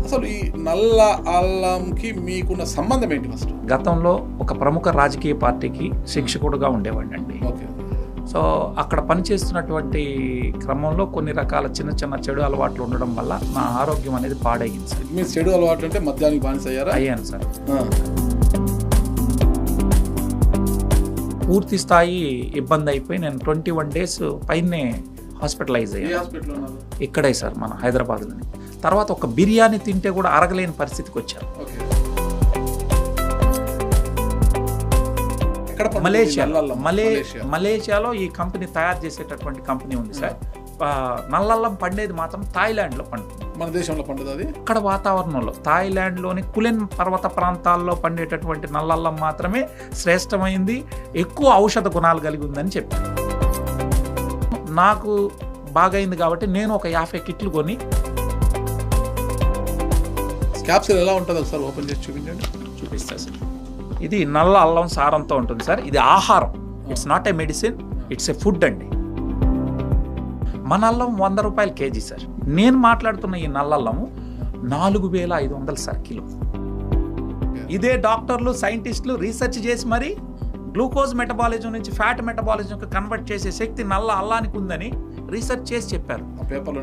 అసలు ఈ నల్ల అల్లంకి మీకున్న సంబంధం ఏంటి ఫస్ట్? గతంలో ఒక ప్రముఖ రాజకీయ పార్టీకి శిక్షకుడుగా ఉండేవాడిని అండి. ఓకే. సో అక్కడ పనిచేస్తున్నటువంటి క్రమంలో కొన్ని రకాల చిన్న చిన్న చెడు అలవాట్లు ఉండడం వల్ల నా ఆరోగ్యం అనేది పాడయ్యింది సార్. మీ చెడు అలవాట్లు అంటే మద్యానికి బానిస అయ్యారా? అయ్యాను సార్. పూర్తి స్థాయి ఇబ్బంది అయిపోయి నేను 21 days పైనే హాస్పిటలైజ్ అయ్యాను. ఇక్కడే సార్ మన హైదరాబాద్లోని. తర్వాత ఒక బిర్యానీ తింటే కూడా అరగలేని పరిస్థితికి వచ్చాను. మలేషియాలో ఈ కంపెనీ తయారు చేసేటటువంటి కంపెనీ ఉంది సార్. నల్లల్లం పండేది మాత్రం థాయిలాండ్లో పండుతుంది. మన దేశంలో పండుతుంది అది. ఇక్కడ వాతావరణంలో థాయిలాండ్లోని కులెన్ పర్వత ప్రాంతాల్లో పండేటటువంటి నల్లల్లం మాత్రమే శ్రేష్టమైంది, ఎక్కువ ఔషధ గుణాలు కలిగి ఉందని చెప్పారు. నాకు బాగైంది కాబట్టి నేను ఒక 50 కిట్లు కొని. క్యాప్సూల్ ఎలా ఉంటుంది ఒకసారి ఓపెన్ చేసి చూపించండి. చూపిస్తా సార్. ఇది నల్ల అల్లం సారంతో ఉంటుంది సార్. ఇది ఆహారం, it's not a medicine, it's a food అండి. మన అల్లం 100 రూపాయలు కేజీ సార్. నేను మాట్లాడుతున్న ఈ నల్లల్లము 4500 సార్ కిలో. ఇదే డాక్టర్లు సైంటిస్టులు రీసెర్చ్ చేసి మరి గ్లూకోజ్ మెటబాలిజం నుంచి ఫ్యాట్ మెటబాలిజంకి కన్వర్ట్ చేసే శక్తి నల్ల అల్లానికి ఉందని రీసెర్చ్ చేసి చెప్పారు. పేపర్లో